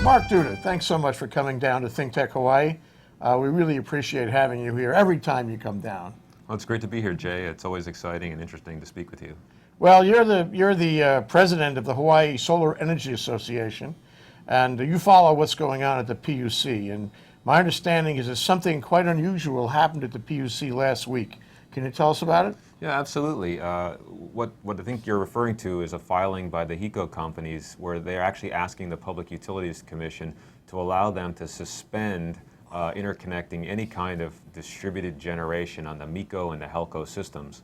Mark Duda, thanks so much for coming down to ThinkTech Hawaii. We really appreciate having you here every time you come down. Well, it's great to be here, Jay. It's always exciting and interesting to speak with you. Well, you're the president of the Hawaii Solar Energy Association, and you follow what's going on at the PUC. And my understanding is that something quite unusual happened at the PUC last week. Can you tell us about it? Yeah, absolutely. What I think you're referring to is a filing by the HECO companies where they're actually asking the Public Utilities Commission to allow them to suspend interconnecting any kind of distributed generation on the MECO and the HELCO systems.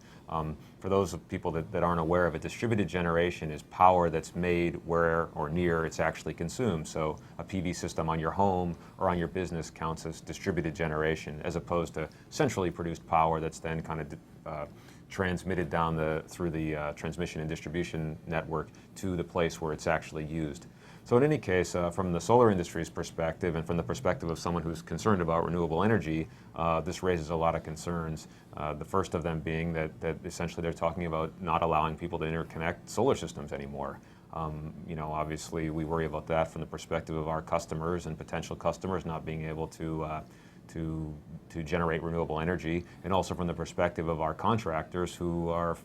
For those people that aren't aware of it, distributed generation is power that's made where or near it's actually consumed. So a PV system on your home or on your business counts as distributed generation, as opposed to centrally produced power that's then kind of transmitted down through the transmission and distribution network to the place where it's actually used. So in any case, from the solar industry's perspective and from the perspective of someone who's concerned about renewable energy, this raises a lot of concerns. The first of them being that essentially they're talking about not allowing people to interconnect solar systems anymore. Obviously we worry about that from the perspective of our customers and potential customers not being able to generate renewable energy, and also from the perspective of our contractors who are,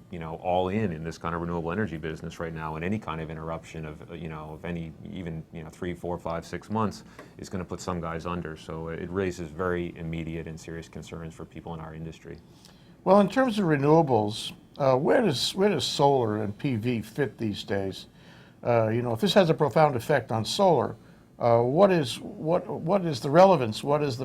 all in this kind of renewable energy business right now, and any kind of interruption of any, even 3, 4, 5, 6 months is going to put some guys under. So it raises very immediate and serious concerns for people in our industry. Well, in terms of renewables, where does solar and PV fit these days? If this has a profound effect on solar, what is the relevance? What is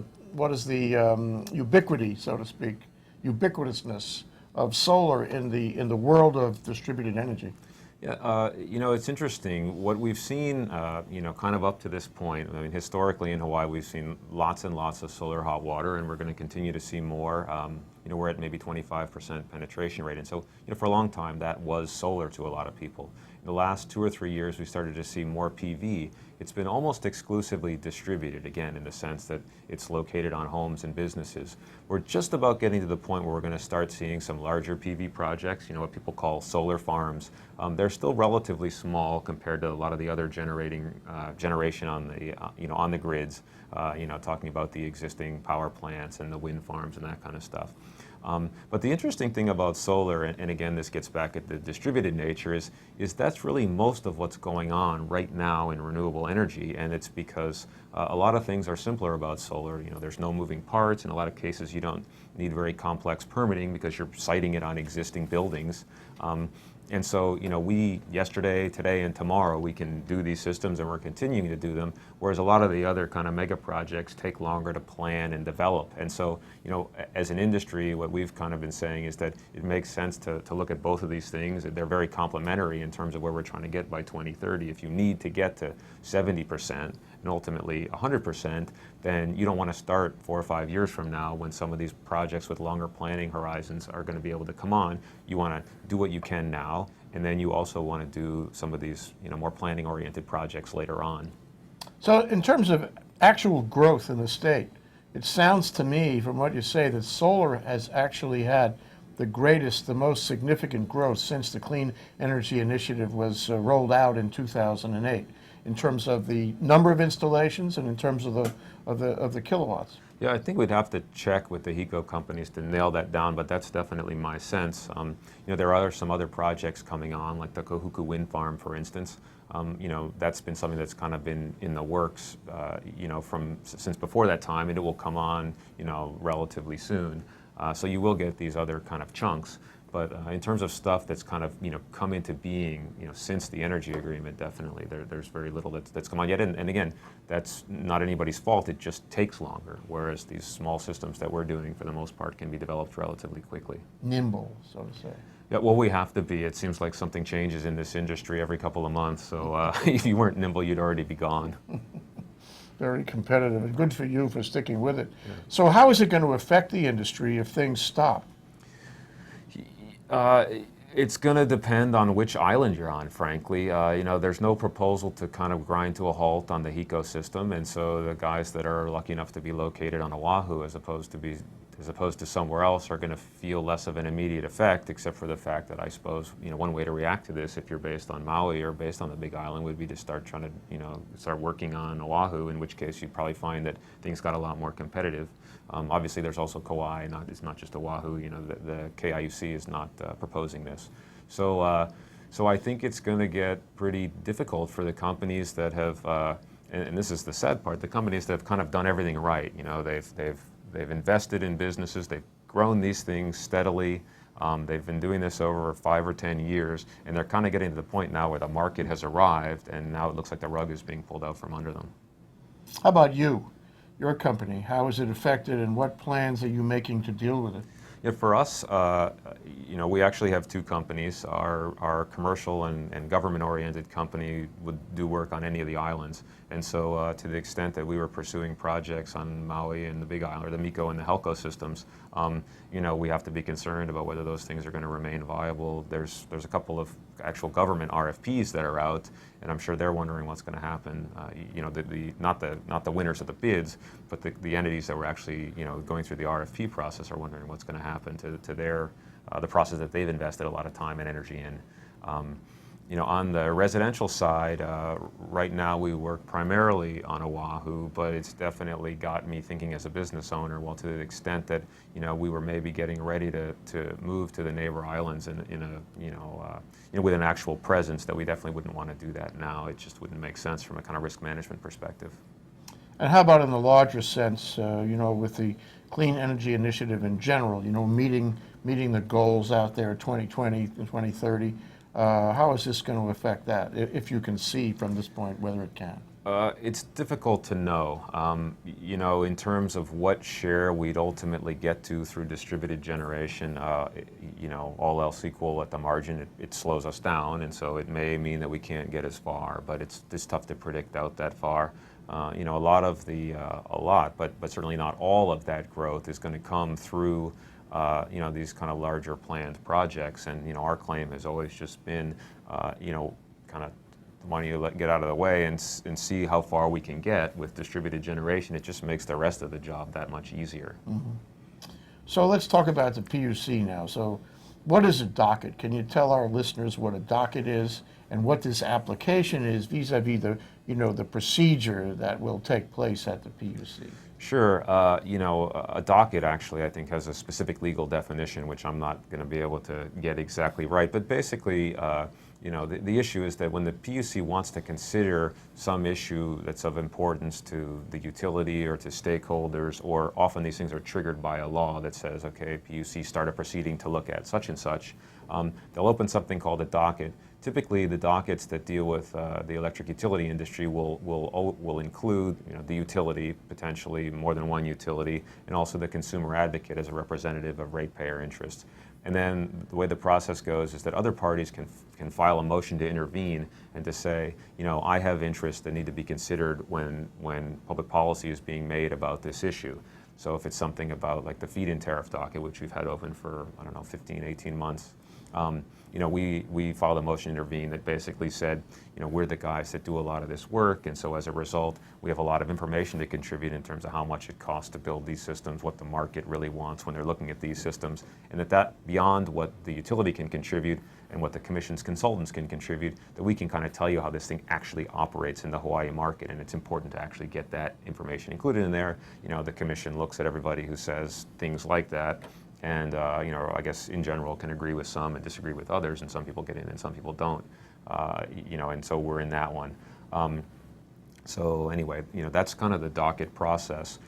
the ubiquity, so to speak, ubiquitousness of solar in the world of distributed energy? Yeah, it's interesting. What we've seen, kind of up to this point, I mean, historically in Hawaii, we've seen lots and lots of solar hot water, and we're going to continue to see more. We're at maybe 25% penetration rate. And so, for a long time, that was solar to a lot of people. In the last 2 or 3 years, we started to see more PV. It's been almost exclusively distributed, again, in the sense that it's located on homes and businesses. We're just about getting to the point where we're going to start seeing some larger PV projects, what people call solar farms. They're still relatively small compared to a lot of the other generation on the grids, talking about the existing power plants and the wind farms and that kind of stuff. But the interesting thing about solar, and again, this gets back at the distributed nature, is that's really most of what's going on right now in renewable energy, and it's because a lot of things are simpler about solar. There's no moving parts. In a lot of cases, you don't need very complex permitting because you're siting it on existing buildings. And so, we yesterday, today, and tomorrow, we can do these systems, and we're continuing to do them, whereas a lot of the other kind of mega projects take longer to plan and develop. And so, as an industry, what we've kind of been saying is that it makes sense to look at both of these things. They're very complementary in terms of where we're trying to get by 2030. If you need to get to 70% and ultimately 100%, then you don't want to start 4 or 5 years from now when some of these projects with longer planning horizons are going to be able to come on. You want to do what you can now, and then you also want to do some of these more planning-oriented projects later on. So in terms of actual growth in the state, it sounds to me from what you say that solar has actually had the most significant growth since the Clean Energy Initiative was rolled out in 2008. In terms of the number of installations and in terms of the kilowatts. Yeah, I think we'd have to check with the HECO companies to nail that down, but that's definitely my sense. There are some other projects coming on, like the Kahuku wind farm, for instance. That's been something that's kind of been in the works, since before that time, and it will come on, relatively soon. So you will get these other kind of chunks. But in terms of stuff that's kind of come into being since the energy agreement, definitely there's very little that's come on yet. And again, that's not anybody's fault. It just takes longer. Whereas these small systems that we're doing, for the most part, can be developed relatively quickly. Nimble, so to say. Yeah, well, we have to be. It seems like something changes in this industry every couple of months. So if you weren't nimble, you'd already be gone. Very competitive, and good for you for sticking with it. Yeah. So how is it going to affect the industry if things stop? It's going to depend on which island you're on, frankly. There's no proposal to kind of grind to a halt on the HECO system, and so the guys that are lucky enough to be located on Oahu as opposed to as opposed to somewhere else are going to feel less of an immediate effect, except for the fact that I suppose, one way to react to this, if you're based on Maui or based on the Big Island, would be to start trying to, start working on Oahu, in which case you'd probably find that things got a lot more competitive. Obviously, there's also Kauai, it's not just Oahu. The KIUC is not proposing this. So I think it's going to get pretty difficult for the companies that have, and this is the sad part, the companies that have kind of done everything right. They've invested in businesses, they've grown these things steadily. They've been doing this over 5 or 10 years, and they're kind of getting to the point now where the market has arrived, and now it looks like the rug is being pulled out from under them. How about you, your company? How is it affected, and what plans are you making to deal with it? Yeah, for us, we actually have 2 companies. Our commercial and government-oriented company would do work on any of the islands. And so to the extent that we were pursuing projects on Maui and the Big Island, or the MECO and the HECO systems, we have to be concerned about whether those things are going to remain viable. There's a couple of actual government RFPs that are out, and I'm sure they're wondering what's going to happen. Not the winners of the bids, but the entities that were actually going through the RFP process are wondering what's going to happen to their the process that they've invested a lot of time and energy in. On the residential side, right now we work primarily on Oahu, but it's definitely got me thinking as a business owner, well, to the extent that, we were maybe getting ready to move to the neighbor islands with an actual presence, that we definitely wouldn't want to do that now. It just wouldn't make sense from a kind of risk management perspective. And how about in the larger sense, with the Clean Energy Initiative in general, meeting the goals out there 2020 and 2030? How is this going to affect that, if you can see from this point whether it can? It's difficult to know. In terms of what share we'd ultimately get to through distributed generation, all else equal at the margin, it slows us down, and so it may mean that we can't get as far, but it's tough to predict out that far. But certainly not all of that growth is going to come through these kind of larger planned projects. And, our claim has always just been, kind of why don't you get out of the way and see how far we can get with distributed generation. It just makes the rest of the job that much easier. Mm-hmm. So let's talk about the PUC now. So what is a docket? Can you tell our listeners what a docket is and what this application is vis-a-vis the procedure that will take place at the PUC? Sure. A docket actually, I think, has a specific legal definition, which I'm not going to be able to get exactly right. But basically, the issue is that when the PUC wants to consider some issue that's of importance to the utility or to stakeholders, or often these things are triggered by a law that says, okay, PUC start a proceeding to look at such and such, they'll open something called a docket. Typically, the dockets that deal with the electric utility industry will include, the utility, potentially more than one utility, and also the consumer advocate as a representative of ratepayer interests. And then the way the process goes is that other parties can file a motion to intervene and to say, I have interests that need to be considered when public policy is being made about this issue. So if it's something about like the feed-in tariff docket, which we've had open for, 15, 18 months, we filed a motion to intervene that basically said, we're the guys that do a lot of this work, and so as a result, we have a lot of information to contribute in terms of how much it costs to build these systems, what the market really wants when they're looking at these systems, and that beyond what the utility can contribute and what the Commission's consultants can contribute, that we can kind of tell you how this thing actually operates in the Hawaii market, and it's important to actually get that information included in there. The Commission looks at everybody who says things like that, and I guess in general can agree with some and disagree with others, and some people get in and some people don't. And so we're in that one. So anyway, that's kind of the docket process.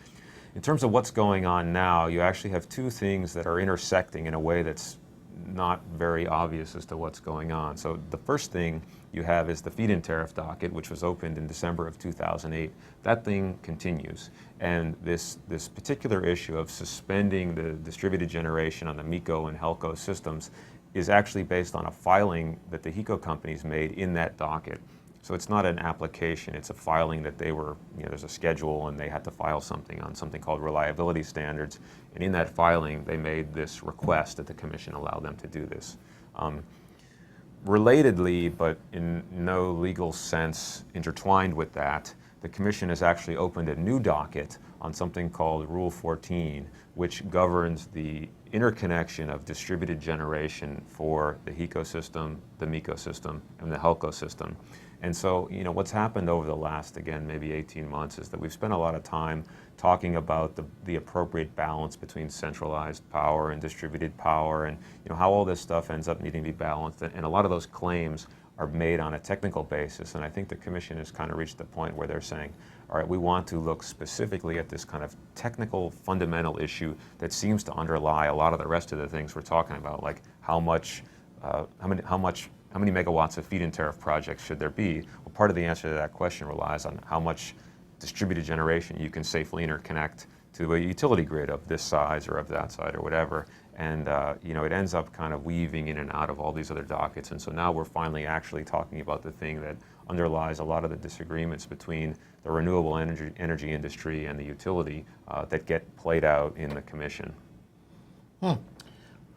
In terms of what's going on now, you actually have 2 things that are intersecting in a way that's not very obvious as to what's going on. So the first thing you have is the feed-in tariff docket, which was opened in December of 2008. That thing continues. And this particular issue of suspending the distributed generation on the MECO and HECO systems is actually based on a filing that the HECO companies made in that docket. So it's not an application, it's a filing that they were, there's a schedule and they had to file something on something called reliability standards. And in that filing, they made this request that the Commission allow them to do this. Relatedly, but in no legal sense intertwined with that, the Commission has actually opened a new docket on something called Rule 14, which governs the interconnection of distributed generation for the HECO system, the MECO system, and the HELCO system. And so, what's happened over the last, again, maybe 18 months is that we've spent a lot of time talking about the appropriate balance between centralized power and distributed power, and how all this stuff ends up needing to be balanced. And a lot of those claims are made on a technical basis, and I think the Commission has kind of reached the point where they're saying, all right, we want to look specifically at this kind of technical fundamental issue that seems to underlie a lot of the rest of the things we're talking about, like how many megawatts of feed-in tariff projects should there be? Well, part of the answer to that question relies on how much distributed generation you can safely interconnect to a utility grid of this size or of that size or whatever. And it ends up kind of weaving in and out of all these other dockets. And so now we're finally actually talking about the thing that underlies a lot of the disagreements between the renewable energy industry and the utility that get played out in the Commission.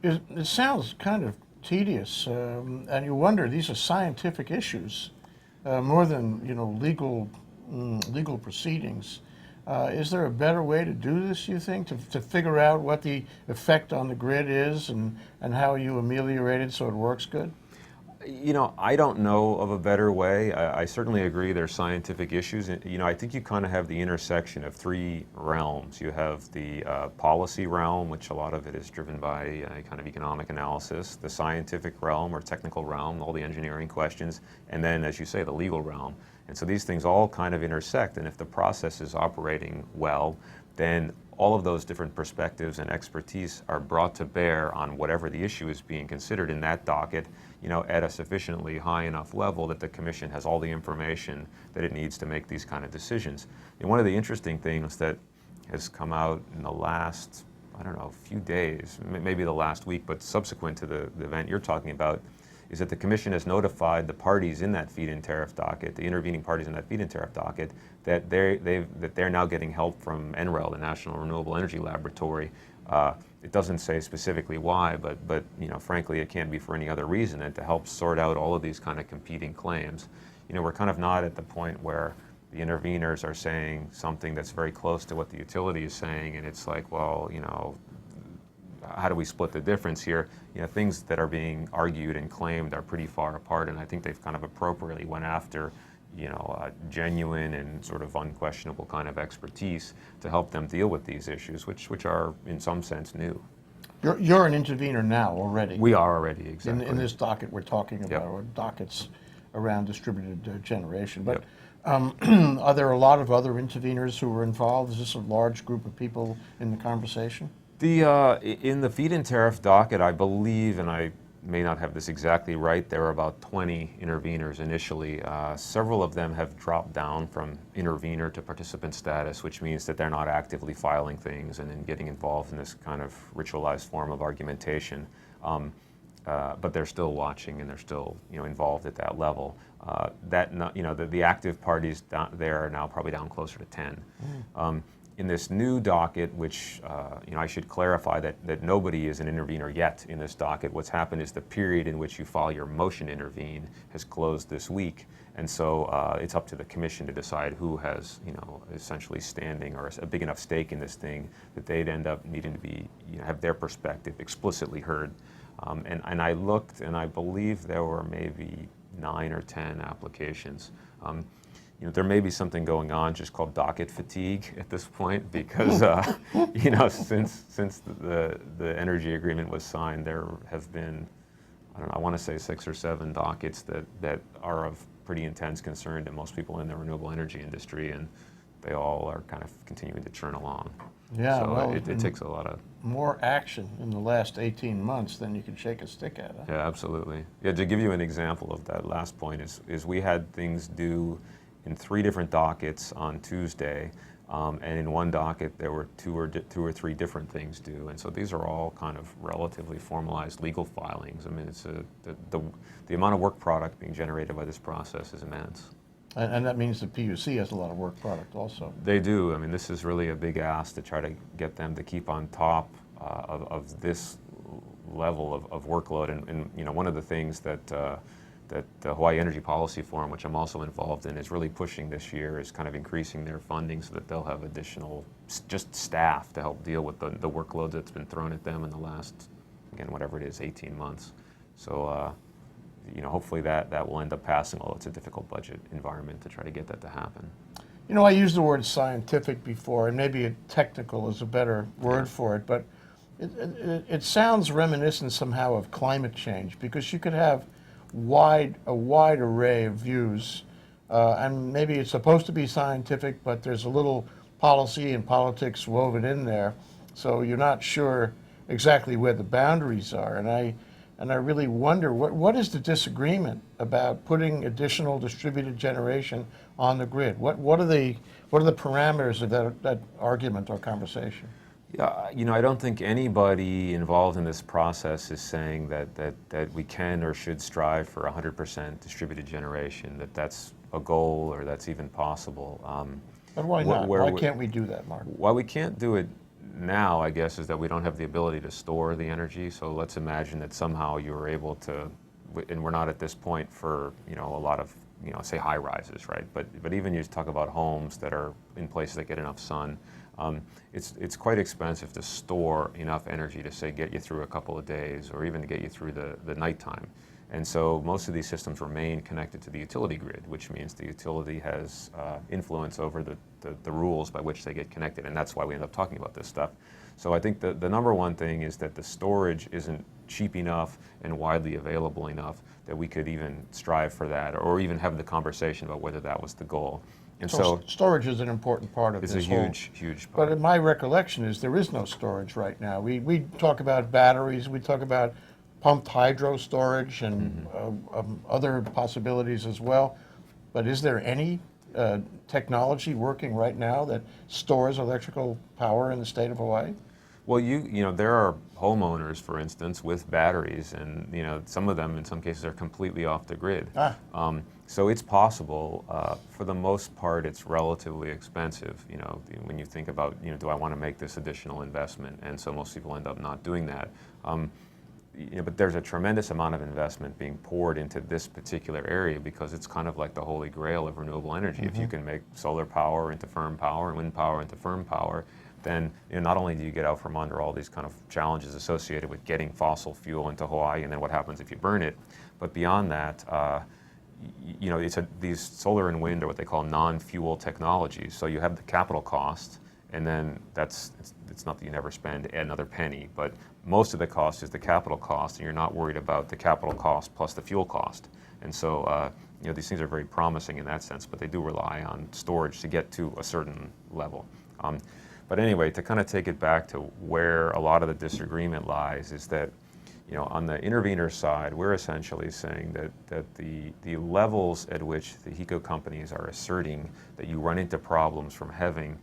It sounds kind of tedious, and you wonder, these are scientific issues more than legal proceedings. Is there a better way to do this, you think, to figure out what the effect on the grid is and how you ameliorate it so it works good? I don't know of a better way. I certainly agree there's scientific issues. I think you kind of have the intersection of three realms. You have the policy realm, which a lot of it is driven by kind of economic analysis, the scientific realm or technical realm, all the engineering questions, and then, as you say, the legal realm. And so these things all kind of intersect, and if the process is operating well, then all of those different perspectives and expertise are brought to bear on whatever the issue is being considered in that docket, at a sufficiently high enough level that the Commission has all the information that it needs to make these kind of decisions. And one of the interesting things that has come out in the last, few days, maybe the last week, but subsequent to the event you're talking about, is that the Commission has notified the parties in that feed-in tariff docket, the intervening parties in that feed-in tariff docket, that they're now getting help from NREL, the National Renewable Energy Laboratory. It doesn't say specifically why, but frankly, it can't be for any other reason than to help sort out all of these kind of competing claims. We're kind of not at the point where the interveners are saying something that's very close to what the utility is saying, and it's like, well, how do we split the difference here? Things that are being argued and claimed are pretty far apart, and I think they've kind of appropriately went after, a genuine and sort of unquestionable kind of expertise to help them deal with these issues, which are in some sense new. You're an intervener now already. We are already, exactly. In this docket we're talking about, Yep. or dockets around distributed generation. But Yep. Are there a lot of other interveners who are involved? Is this a large group of people in the conversation? In the feed-in tariff docket, I believe, and I may not have this exactly right, there are about 20 interveners initially. Several of them have dropped down from intervener to participant status, which means that they're not actively filing things and then getting involved in this kind of ritualized form of argumentation. But they're still watching and they're still, involved at that level. The active parties down there are now probably down closer to 10. In this new docket, which I should clarify that nobody is an intervener yet in this docket. What's happened is the period in which you file your motion to intervene has closed this week, and so it's up to the Commission to decide who has, essentially standing or a big enough stake in this thing that they'd end up needing to be, have their perspective explicitly heard. And I looked, and I believe there were maybe 9 or 10 applications. There may be something going on just called docket fatigue at this point because, since the energy agreement was signed, there have been, I want to say 6 or 7 dockets that are of pretty intense concern to most people in the renewable energy industry, and they all are kind of continuing to churn along. Yeah, so well, it takes a lot of more action in the last 18 months than you can shake a stick at. Huh? Yeah, absolutely. Yeah, to give you an example of that last point is we had things due in 3 different dockets on Tuesday, and in one docket there were two or three different things due, and so these are all kind of relatively formalized legal filings. I mean, it's the amount of work product being generated by this process is immense. And that means the PUC has a lot of work product also. They do. I mean, this is really a big ask to try to get them to keep on top of this level of workload. And one of the things that that the Hawaii Energy Policy Forum, which I'm also involved in, is really pushing this year, is kind of increasing their funding so that they'll have additional just staff to help deal with the workload that's been thrown at them in the last, again, whatever it is, 18 months. So, hopefully that will end up passing, although it's a difficult budget environment to try to get that to happen. I used the word scientific before, and maybe technical is a better word for it, but it sounds reminiscent somehow of climate change, because you could have a wide array of views, and maybe it's supposed to be scientific, but there's a little policy and politics woven in there, so you're not sure exactly where the boundaries are. And I really wonder what is the disagreement about putting additional distributed generation on the grid? What are the parameters of that argument or conversation? Yeah, I don't think anybody involved in this process is saying that we can or should strive for 100% distributed generation, that's a goal or that's even possible. But why not? Why can't we do that, Mark? Why we can't do it now, I guess, is that we don't have the ability to store the energy. So let's imagine that somehow you were able to, and we're not at this point for a lot of say high rises, right? But even you talk about homes that are in places that get enough sun. It's quite expensive to store enough energy to, say, get you through a couple of days or even to get you through the nighttime. And so most of these systems remain connected to the utility grid, which means the utility has influence over the rules by which they get connected, and that's why we end up talking about this stuff. So I think the number one thing is that the storage isn't cheap enough and widely available enough that we could even strive for that or even have the conversation about whether that was the goal. And so storage is an important part of this. It's a huge part. But in my recollection is there is no storage right now. We talk about batteries, we talk about pumped hydro storage and other possibilities as well. But is there any technology working right now that stores electrical power in the state of Hawaii? Well, there are homeowners, for instance, with batteries, and some of them, in some cases, are completely off the grid. So it's possible. For the most part, it's relatively expensive. When you think about, do I want to make this additional investment? And so most people end up not doing that. But there's a tremendous amount of investment being poured into this particular area because it's kind of like the holy grail of renewable energy. If you can make solar power into firm power and wind power into firm power, then not only do you get out from under all these kind of challenges associated with getting fossil fuel into Hawaii and then what happens if you burn it, but beyond that, these solar and wind are what they call non-fuel technologies. So you have the capital cost, and then it's not that you never spend another penny, but most of the cost is the capital cost, and you're not worried about the capital cost plus the fuel cost. And so these things are very promising in that sense, but they do rely on storage to get to a certain level. But anyway, to kind of take it back to where a lot of the disagreement lies is that, on the intervener side, we're essentially saying that the levels at which the HECO companies are asserting that you run into problems from having,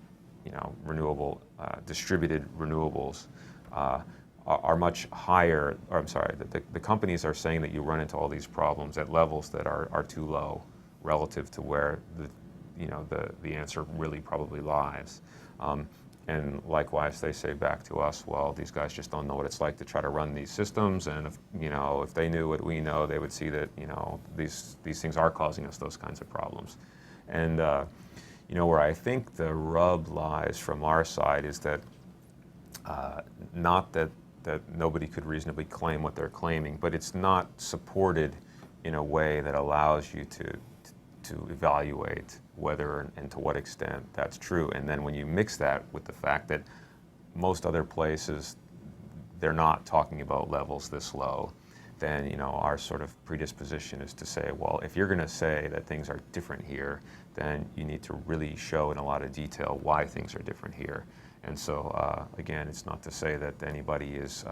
renewable, distributed renewables are much higher, or I'm sorry, the companies are saying that you run into all these problems at levels that are too low relative to where the answer really probably lies. And likewise, they say back to us, well, these guys just don't know what it's like to try to run these systems, and if they knew what we know, they would see that these things are causing us those kinds of problems. And where I think the rub lies from our side is that not that nobody could reasonably claim what they're claiming, but it's not supported in a way that allows you to evaluate whether and to what extent that's true. And then when you mix that with the fact that most other places, they're not talking about levels this low, then our sort of predisposition is to say, well, if you're going to say that things are different here, then you need to really show in a lot of detail why things are different here. And so again, it's not to say that anybody is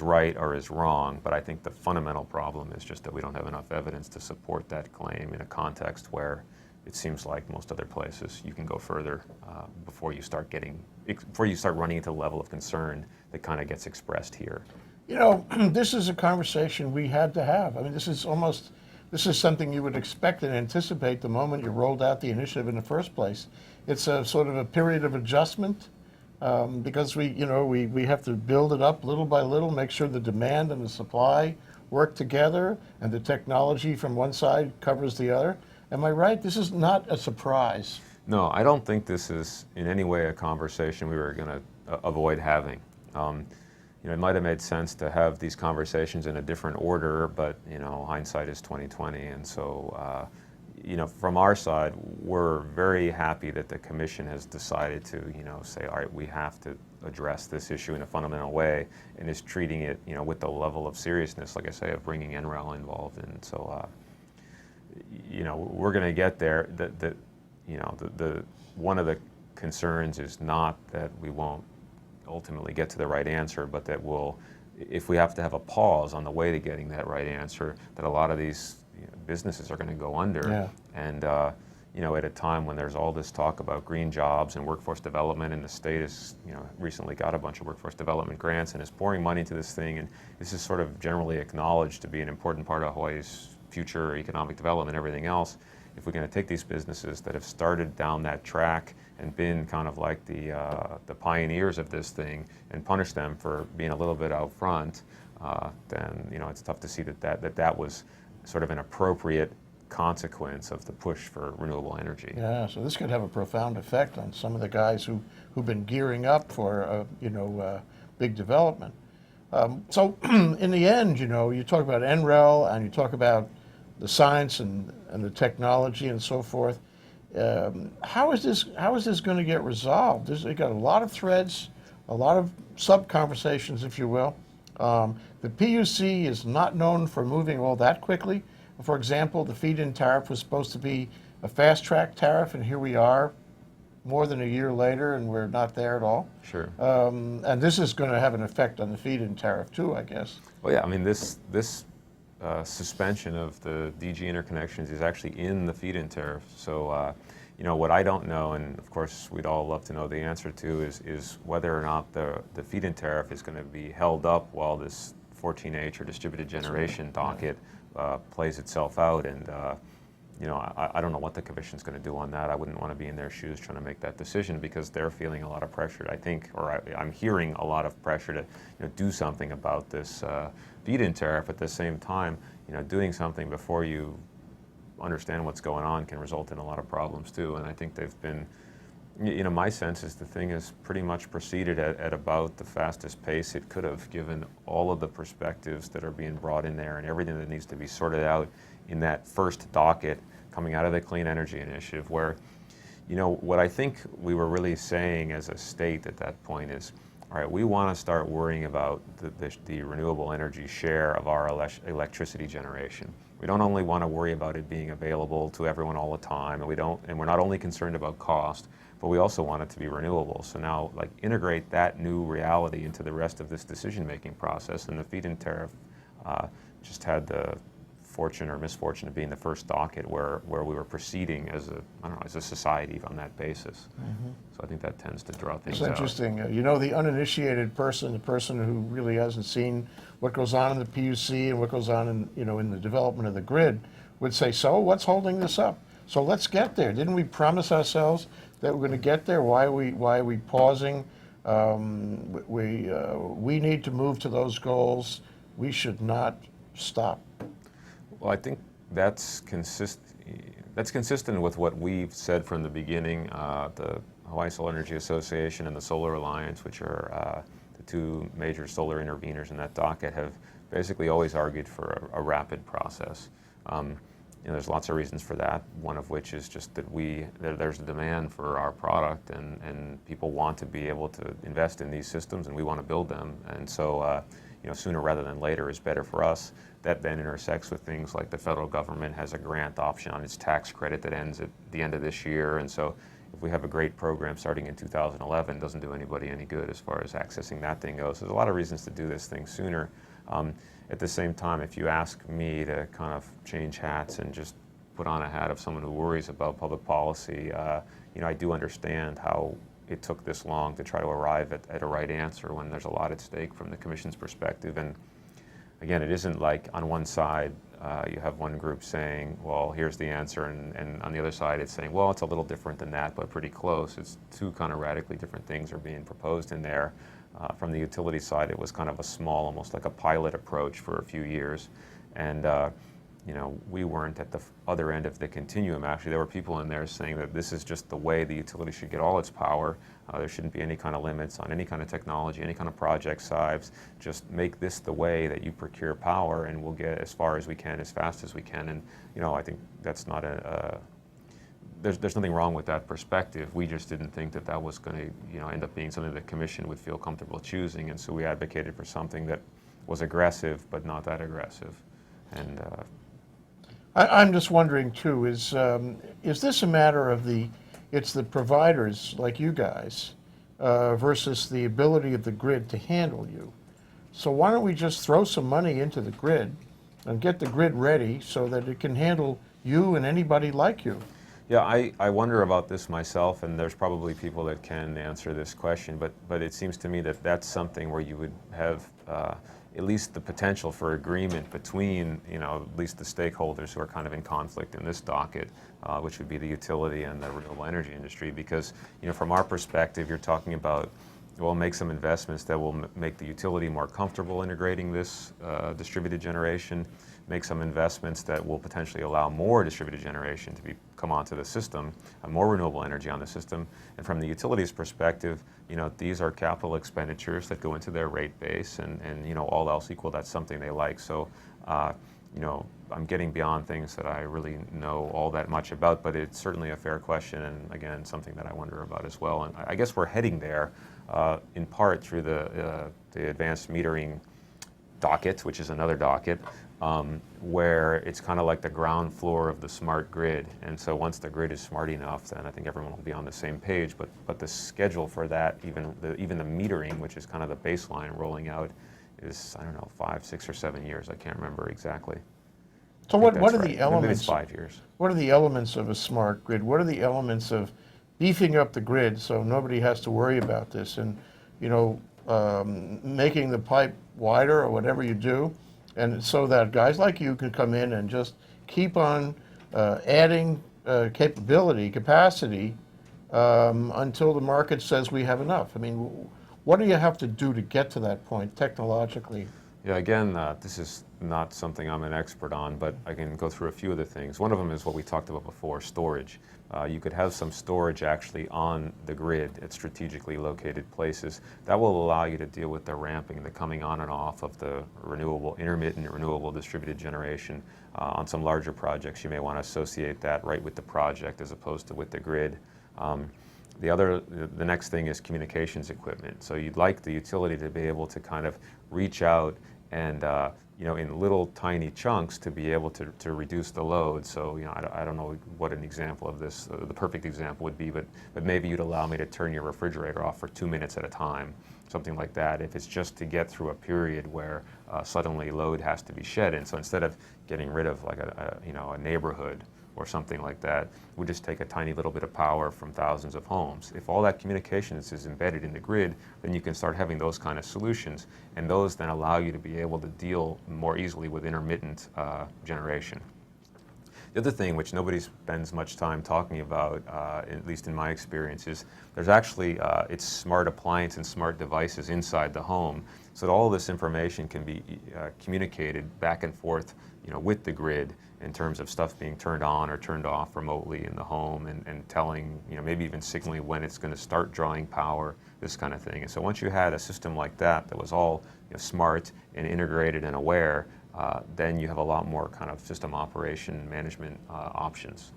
right or is wrong, but I think the fundamental problem is just that we don't have enough evidence to support that claim in a context where it seems like most other places you can go further before you start running into the level of concern that kind of gets expressed here. This is a conversation we had to have. I mean, this is something you would expect and anticipate the moment you rolled out the initiative in the first place. It's a sort of a period of adjustment because we have to build it up little by little, make sure the demand and the supply work together and the technology from one side covers the other. Am I right? This is not a surprise. No, I don't think this is in any way a conversation we were going to avoid having. It might have made sense to have these conversations in a different order, but hindsight is 2020, and so from our side, we're very happy that the commission has decided to say, all right, we have to address this issue in a fundamental way, and is treating it with the level of seriousness, like I say, of bringing NREL involved, and so we're going to get there. The one of the concerns is not that we won't ultimately get to the right answer, but that if we have to have a pause on the way to getting that right answer, that a lot of these businesses are going to go under. Yeah. And at a time when there's all this talk about green jobs and workforce development, and the state has recently got a bunch of workforce development grants and is pouring money into this thing, and this is sort of generally acknowledged to be an important part of Hawaii's future economic development and everything else. If we're going to take these businesses that have started down that track and been kind of like the pioneers of this thing and punish them for being a little bit out front, then it's tough to see that was sort of an appropriate consequence of the push for renewable energy. Yeah, so this could have a profound effect on some of the guys who've been gearing up for big development. So in the end, you talk about NREL and you talk about the science and the technology and so forth. How is this going to get resolved? You got a lot of threads, a lot of sub-conversations, if you will. The PUC is not known for moving all that quickly. For example, the feed-in tariff was supposed to be a fast-track tariff, and here we are more than a year later, and we're not there at all. Sure. And this is going to have an effect on the feed-in tariff, too, I guess. Well, yeah, I mean, this suspension of the DG interconnections is actually in the feed-in tariff. So, what I don't know, and of course we'd all love to know the answer to, is whether or not the feed-in tariff is going to be held up while this 14H or distributed generation docket plays itself out. And I don't know what the commission's going to do on that. I wouldn't want to be in their shoes trying to make that decision, because they're feeling a lot of pressure, I think, or I'm hearing a lot of pressure to do something about this feed-in tariff. At the same time, doing something before you understand what's going on can result in a lot of problems too. And I think they've been, my sense is the thing has pretty much proceeded at about the fastest pace it could have, given all of the perspectives that are being brought in there and everything that needs to be sorted out in that first docket coming out of the Clean Energy Initiative, where, what I think we were really saying as a state at that point is, all right, we want to start worrying about the renewable energy share of our electricity generation. We don't only want to worry about it being available to everyone all the time, and we're not only concerned about cost, but we also want it to be renewable. So now, integrate that new reality into the rest of this decision-making process. And the feed-in tariff just had the fortune or misfortune of being the first docket where we were proceeding as a society on that basis. Mm-hmm. So I think that tends to draw things out. It's interesting. The uninitiated person, the person who really hasn't seen what goes on in the PUC and what goes on in the development of the grid, would say, so what's holding this up? So let's get there. Didn't we promise ourselves that we're going to get there? Why are we pausing? We need to move to those goals. We should not stop. Well, I think that's consistent with what we've said from the beginning. The Hawaii Solar Energy Association and the Solar Alliance, which are the two major solar interveners in that docket, have basically always argued for a rapid process. There's lots of reasons for that, one of which is just that there's a demand for our product, and people want to be able to invest in these systems, and we want to build them. And so sooner rather than later is better for us. That then intersects with things like the federal government has a grant option on its tax credit that ends at the end of this year. And so if we have a great program starting in 2011, it doesn't do anybody any good as far as accessing that thing goes. There's a lot of reasons to do this thing sooner. At the same time, if you ask me to kind of change hats and just put on a hat of someone who worries about public policy, I do understand how it took this long to try to arrive at a right answer when there's a lot at stake from the Commission's perspective. And again, it isn't like on one side you have one group saying, well, here's the answer, and on the other side it's saying, well, it's a little different than that, but pretty close. It's two kind of radically different things are being proposed in there. From the utility side, it was kind of a small, almost like a pilot approach for a few years. And we weren't at the other end of the continuum. Actually, there were people in there saying that this is just the way the utility should get all its power. There shouldn't be any kind of limits on any kind of technology, any kind of project size. Just make this the way that you procure power, and we'll get as far as we can, as fast as we can. And I think that's not there's nothing wrong with that perspective. We just didn't think that that was going to end up being something the commission would feel comfortable choosing, and so we advocated for something that was aggressive but not that aggressive. And I'm just wondering too, is this a matter of it's the providers like you guys versus the ability of the grid to handle you? So why don't we just throw some money into the grid and get the grid ready so that it can handle you and anybody like you? Yeah, I wonder about this myself, and there's probably people that can answer this question, but it seems to me that that's something where you would have at least the potential for agreement between, at least the stakeholders who are kind of in conflict in this docket, which would be the utility and the renewable energy industry. Because, from our perspective, you're talking about, well, make some investments that will make the utility more comfortable integrating this distributed generation, make some investments that will potentially allow more distributed generation to come onto the system, more renewable energy on the system. And from the utility's perspective, these are capital expenditures that go into their rate base, and all else equal, that's something they like. So, I'm getting beyond things that I really know all that much about, but it's certainly a fair question, and again, something that I wonder about as well. And I guess we're heading there in part through the advanced metering docket, which is another docket, where it's kind of like the ground floor of the smart grid. And so once the grid is smart enough, then I think everyone will be on the same page. But the schedule for that, even the metering, which is kind of the baseline rolling out, is, I don't know, 5, 6, or 7 years. I can't remember exactly. So what are the elements? Maybe it's 5 years. What are the elements of a smart grid? What are the elements of beefing up the grid so nobody has to worry about this? And making the pipe wider or whatever you do, and so that guys like you can come in and just keep on adding capacity until the market says we have enough. I mean, what do you have to do to get to that point technologically? Yeah, again, this is not something I'm an expert on, but I can go through a few of the things. One of them is what we talked about before, storage. You could have some storage actually on the grid at strategically located places. That will allow you to deal with the ramping, the coming on and off of the intermittent renewable distributed generation. On some larger projects, you may want to associate that right with the project as opposed to with the grid. The next thing is communications equipment. So you'd like the utility to be able to kind of reach out and in little tiny chunks to be able to reduce the load. So I don't know what an example of this, the perfect example would be, but maybe you'd allow me to turn your refrigerator off for 2 minutes at a time, something like that. If it's just to get through a period where suddenly load has to be shed, and so instead of getting rid of like a neighborhood or something like that, we just take a tiny little bit of power from thousands of homes. If all that communications is embedded in the grid, then you can start having those kind of solutions, and those then allow you to be able to deal more easily with intermittent generation. The other thing, which nobody spends much time talking about, at least in my experience, is there's actually it's smart appliance and smart devices inside the home, so that all this information can be communicated back and forth, with the grid, in terms of stuff being turned on or turned off remotely in the home, and telling, maybe even signaling when it's going to start drawing power, this kind of thing. And so once you had a system like that was all smart and integrated and aware, then you have a lot more kind of system operation management options.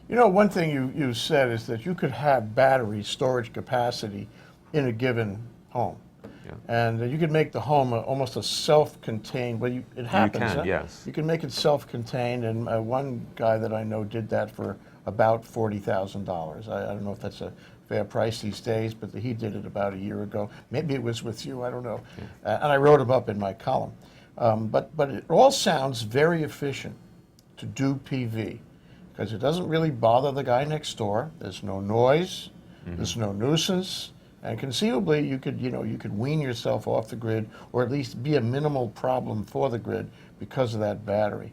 One thing you said is that you could have battery storage capacity in a given home. Yeah. And you could make the home almost a self-contained, well, it happens. You can, yes. You can make it self-contained, and one guy that I know did that for about $40,000. I don't know if that's a fair price these days, but he did it about a year ago. Maybe it was with you, I don't know. Yeah. And I wrote him up in my column. But it all sounds very efficient to do PV, because it doesn't really bother the guy next door. There's no noise, there's no nuisance. And conceivably, you could wean yourself off the grid, or at least be a minimal problem for the grid because of that battery.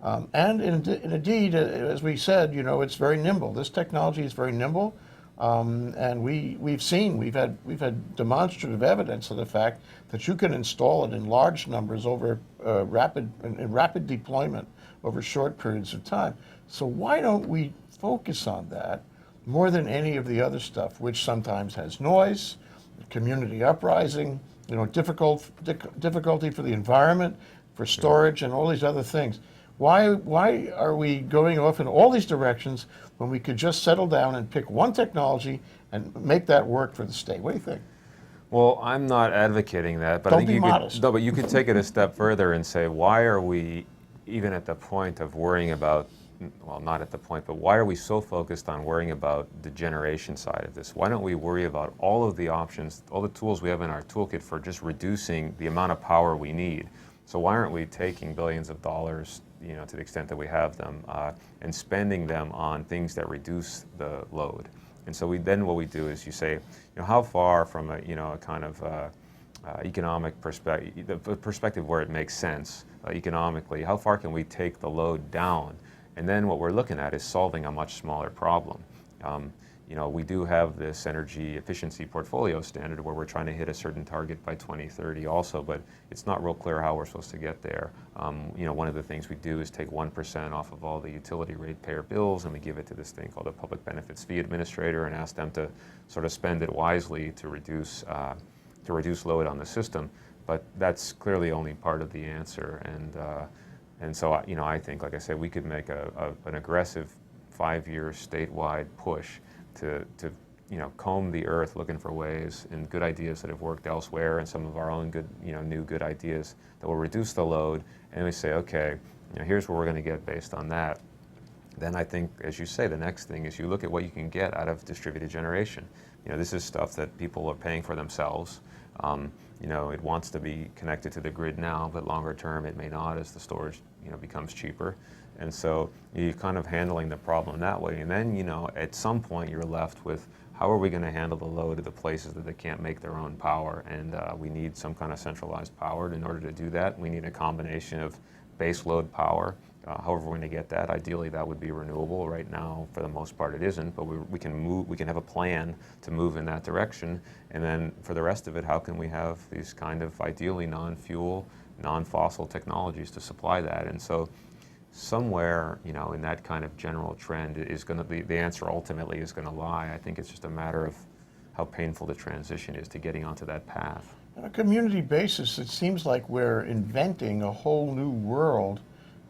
And indeed, as we said, it's very nimble. This technology is very nimble. And we've had demonstrative evidence of the fact that you can install it in large numbers over in rapid deployment over short periods of time. So why don't we focus on that more than any of the other stuff, which sometimes has noise, community uprising, difficulty for the environment, for storage, and all these other things. Why are we going off in all these directions when we could just settle down and pick one technology and make that work for the state? What do you think? Well, I'm not advocating that, but I Don't think be you modest. could. No, but you could take it a step further and say, why are we even at the point of worrying about? Well, not at the point, but why are we so focused on worrying about the generation side of this? Why don't we worry about all of the options, all the tools we have in our toolkit for just reducing the amount of power we need? So why aren't we taking billions of dollars, to the extent that we have them, and spending them on things that reduce the load? And so what we do is you say, how far from a kind of economic perspective, the perspective where it makes sense economically, how far can we take the load down? And then what we're looking at is solving a much smaller problem. We do have this energy efficiency portfolio standard where we're trying to hit a certain target by 2030 also, but it's not real clear how we're supposed to get there. One of the things we do is take 1% off of all the utility ratepayer bills, and we give it to this thing called a public benefits fee administrator and ask them to sort of spend it wisely to reduce load on the system. But that's clearly only part of the answer. And so, I think, like I said, we could make an aggressive 5-year statewide push to comb the earth looking for ways and good ideas that have worked elsewhere and some of our own good, new good ideas that will reduce the load. And we say, okay, here's where we're going to get based on that. Then I think, as you say, the next thing is you look at what you can get out of distributed generation. This is stuff that people are paying for themselves. It wants to be connected to the grid now, but longer term it may not as the storage becomes cheaper. And so you're kind of handling the problem that way. And then, at some point you're left with how are we going to handle the load of the places that they can't make their own power? And we need some kind of centralized power. And in order to do that, we need a combination of base load power. However we're going to get that, ideally that would be renewable. Right now, for the most part, it isn't, but we can have a plan to move in that direction. And then for the rest of it, how can we have these kind of ideally non-fuel, non-fossil technologies to supply that? And so somewhere, in that kind of general trend is going to be, the answer ultimately is going to lie. I think it's just a matter of how painful the transition is to getting onto that path. On a community basis, it seems like we're inventing a whole new world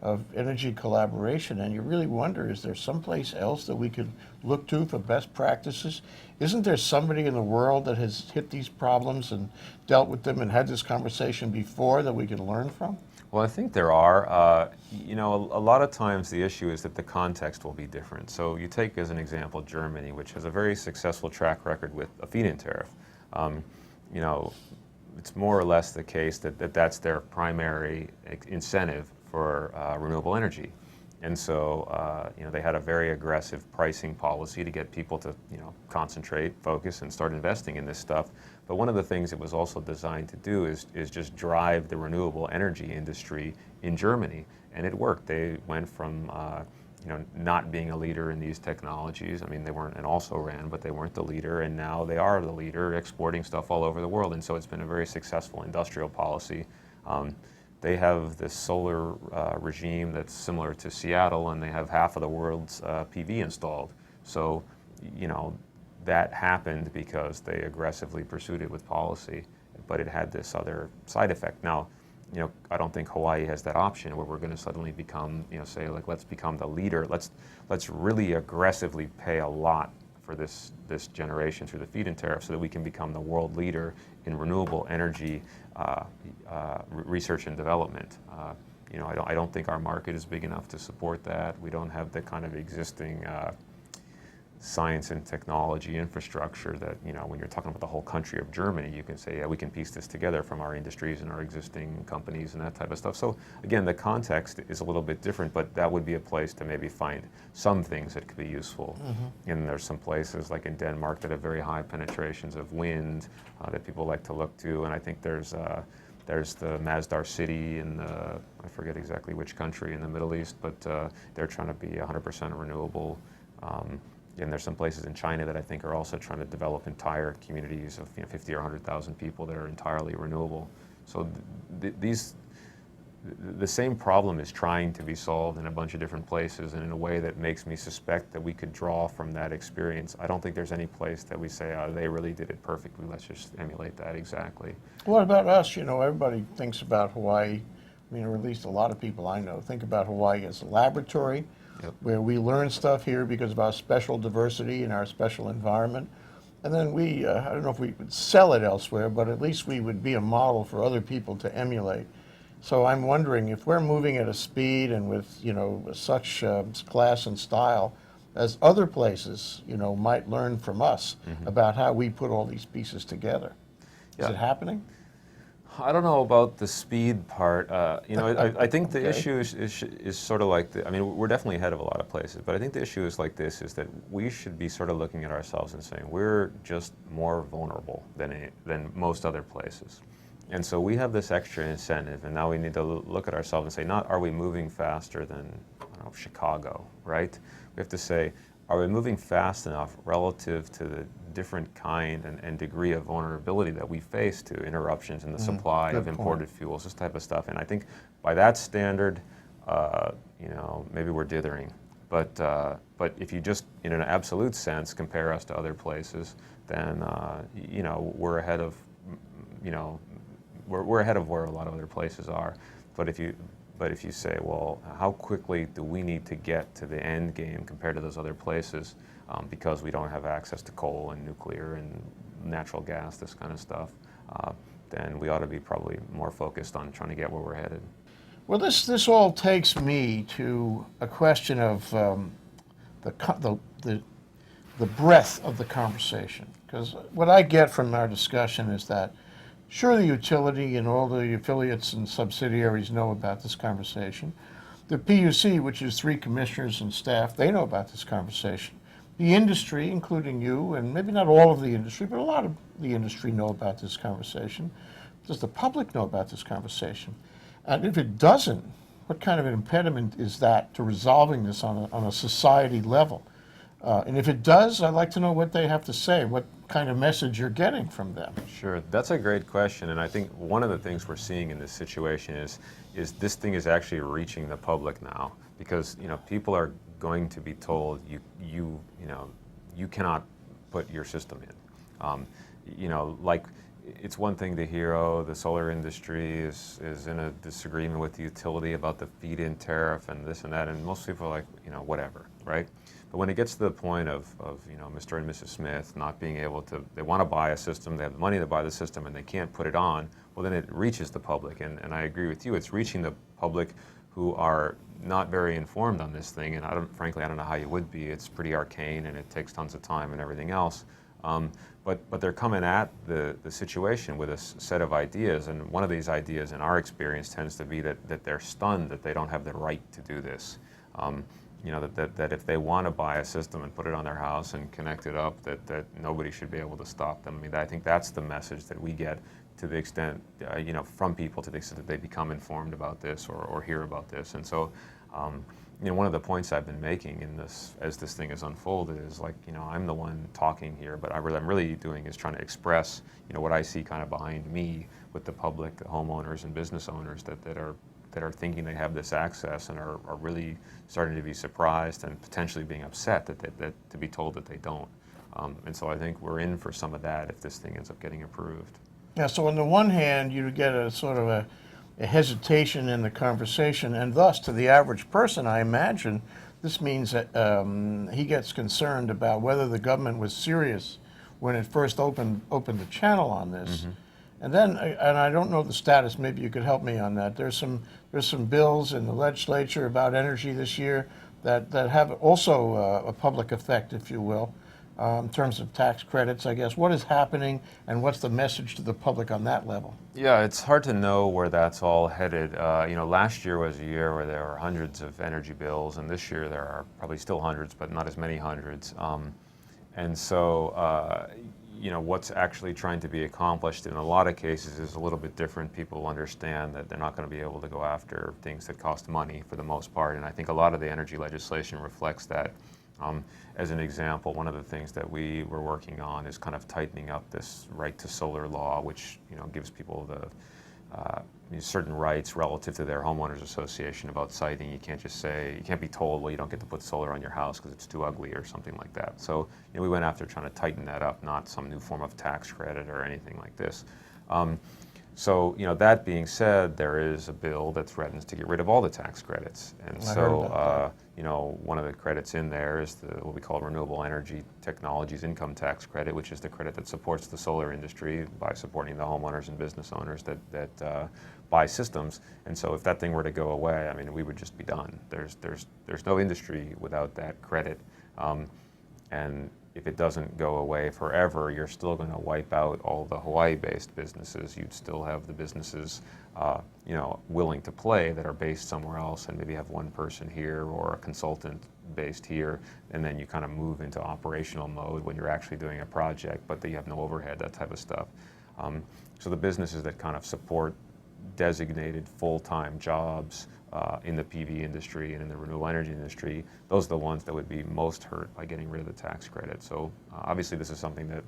of energy collaboration, and you really wonder, is there someplace else that we could look to for best practices? Isn't there somebody in the world that has hit these problems and dealt with them and had this conversation before that we can learn from? Well, I think there are. A lot of times the issue is that the context will be different. So you take as an example Germany, which has a very successful track record with a feed-in tariff. It's more or less the case that that's their primary incentive for renewable energy. And so, they had a very aggressive pricing policy to get people to, concentrate, focus, and start investing in this stuff. But one of the things it was also designed to do is just drive the renewable energy industry in Germany. And it worked. They went from, not being a leader in these technologies. I mean, they weren't an also-ran, but they weren't the leader. And now they are the leader, exporting stuff all over the world. And so it's been a very successful industrial policy. They have this solar regime that's similar to Seattle, and they have half of the world's PV installed. So, that happened because they aggressively pursued it with policy, but it had this other side effect. Now, I don't think Hawaii has that option where we're going to suddenly become, say, like, let's become the leader. Let's really aggressively pay a lot for this generation through the feed-in tariff so that we can become the world leader in renewable energy research and development. I don't think our market is big enough to support that. We don't have the kind of existing science and technology infrastructure that, when you're talking about the whole country of Germany, you can say, yeah, we can piece this together from our industries and our existing companies and that type of stuff. So again, the context is a little bit different, but that would be a place to maybe find some things that could be useful. Mm-hmm. And there's some places like in Denmark that have very high penetrations of wind that people like to look to. And I think there's the Masdar city in I forget exactly which country in the Middle East, but they're trying to be 100% renewable. And there's some places in China that I think are also trying to develop entire communities of 50 or 100,000 people that are entirely renewable. So the same problem is trying to be solved in a bunch of different places and in a way that makes me suspect that we could draw from that experience. I don't think there's any place that we say, oh, they really did it perfectly, let's just emulate that exactly. What about us? Everybody thinks about Hawaii, or at least a lot of people I know think about Hawaii as a laboratory. Yep. Where we learn stuff here because of our special diversity and our special environment. And then I don't know if we would sell it elsewhere, but at least we would be a model for other people to emulate. So I'm wondering if we're moving at a speed and with, such class and style as other places, might learn from us about how we put all these pieces together. Is it happening? I don't know about the speed part. I think the issue is sort of like, we're definitely ahead of a lot of places, but I think the issue is like this, is that we should be sort of looking at ourselves and saying, we're just more vulnerable than most other places. And so we have this extra incentive, and now we need to look at ourselves and say, not are we moving faster than Chicago, right? We have to say, are we moving fast enough relative to the different kind and degree of vulnerability that we face to interruptions in the supply of imported fuels, this type of stuff. And I think by that standard, maybe we're dithering. But if you just, in an absolute sense, compare us to other places, then we're ahead of, we're ahead of where a lot of other places are. But if you say, well, how quickly do we need to get to the end game compared to those other places, because we don't have access to coal and nuclear and natural gas, this kind of stuff, then we ought to be probably more focused on trying to get where we're headed. Well, this all takes me to a question of the breadth of the conversation. Because what I get from our discussion is that sure, the utility and all the affiliates and subsidiaries know about this conversation. The PUC, which is 3 commissioners and staff, they know about this conversation. The industry, including you, and maybe not all of the industry, but a lot of the industry know about this conversation. Does the public know about this conversation? And if it doesn't, what kind of an impediment is that to resolving this on a society level? And if it does, I'd like to know what they have to say, what kind of message you're getting from them. Sure, that's a great question, and I think one of the things we're seeing in this situation is this thing is actually reaching the public now, because people are going to be told you cannot put your system in. Like it's one thing to hear, oh, the solar industry is in a disagreement with the utility about the feed-in tariff and this and that, and most people are like, whatever, right? But when it gets to the point of Mr. and Mrs. Smith not being able to, they want to buy a system, they have the money to buy the system, and they can't put it on, well, then it reaches the public. And I agree with you, it's reaching the public who are not very informed on this thing, and frankly, I don't know how you would be. It's pretty arcane, and it takes tons of time and everything else. But they're coming at the situation with a set of ideas, and one of these ideas, in our experience, tends to be that they're stunned that they don't have the right to do this. That if they want to buy a system and put it on their house and connect it up, that nobody should be able to stop them. I think that's the message that we get to the extent, from people, to the extent that they become informed about this or hear about this. And so, one of the points I've been making in this, as this thing has unfolded, is like, I'm the one talking here, but I'm really doing is trying to express, what I see kind of behind me with the public, the homeowners and business owners that are thinking they have this access and are really starting to be surprised and potentially being upset that to be told that they don't. And so I think we're in for some of that if this thing ends up getting approved. Yeah, so on the one hand, you get a sort of a hesitation in the conversation, and thus to the average person, I imagine, this means that he gets concerned about whether the government was serious when it first opened the channel on this. Mm-hmm. And then, and I don't know the status, maybe you could help me on that. There's some bills in the legislature about energy this year that have also a public effect, if you will, in terms of tax credits, I guess. What is happening, and what's the message to the public on that level? Yeah, it's hard to know where that's all headed. Last year was a year where there were hundreds of energy bills, and this year there are probably still hundreds, but not as many hundreds. And so, what's actually trying to be accomplished in a lot of cases is a little bit different. People understand that they're not going to be able to go after things that cost money for the most part, and I think a lot of the energy legislation reflects that. As an example, one of the things that we were working on is kind of tightening up this right to solar law, which gives people certain rights relative to their homeowners association about siting. You can't be told, well, you don't get to put solar on your house because it's too ugly or something like that. So we went after trying to tighten that up, not some new form of tax credit or anything like this. So that being said, there is a bill that threatens to get rid of all the tax credits, and one of the credits in there is what we call renewable energy technologies income tax credit, which is the credit that supports the solar industry by supporting the homeowners and business owners that buy systems. And so, if that thing were to go away, I mean, we would just be done. There's no industry without that credit, and if it doesn't go away forever, you're still going to wipe out all the Hawaii-based businesses. You'd still have the businesses, willing to play that are based somewhere else, and maybe have one person here or a consultant based here, and then you kind of move into operational mode when you're actually doing a project, but you have no overhead, that type of stuff. So the businesses that kind of support designated full-time jobs in the PV industry and in the renewable energy industry, those are the ones that would be most hurt by getting rid of the tax credit. So obviously this is something that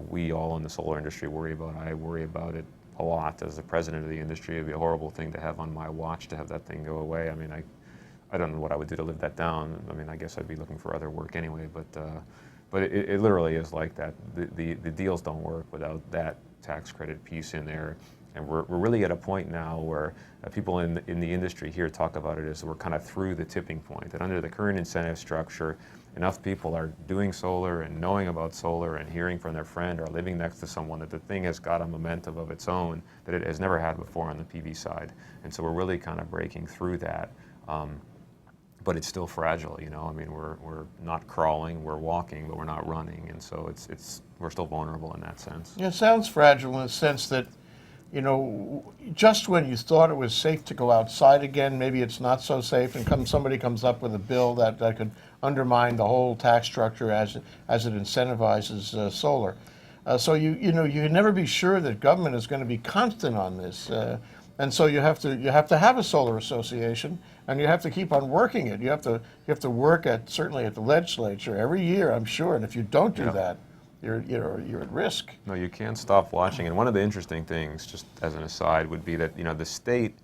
we all in the solar industry worry about. I worry about it a lot as the president of the industry. It'd be a horrible thing to have on my watch to have that thing go away. I mean, I don't know what I would do to live that down. I mean, I guess I'd be looking for other work anyway, but it literally is like that. The deals don't work without that tax credit piece in there. And we're really at a point now where people in the industry here talk about it as we're kind of through the tipping point, that under the current incentive structure, enough people are doing solar and knowing about solar and hearing from their friend or living next to someone that the thing has got a momentum of its own that it has never had before on the PV side. And so we're really kind of breaking through that. But it's still fragile, I mean, we're not crawling, we're walking, but we're not running. And so we're still vulnerable in that sense. Yeah, it sounds fragile in the sense that just when you thought it was safe to go outside again, maybe it's not so safe, and somebody comes up with a bill that could undermine the whole tax structure as it incentivizes solar. So you can never be sure that government is going to be constant on this, and so you have to have a solar association, and you have to keep on working it. You have to work certainly at the legislature every year, I'm sure, and if you don't do that, you're at risk. No, you can't stop watching. And one of the interesting things, just as an aside, would be that the state,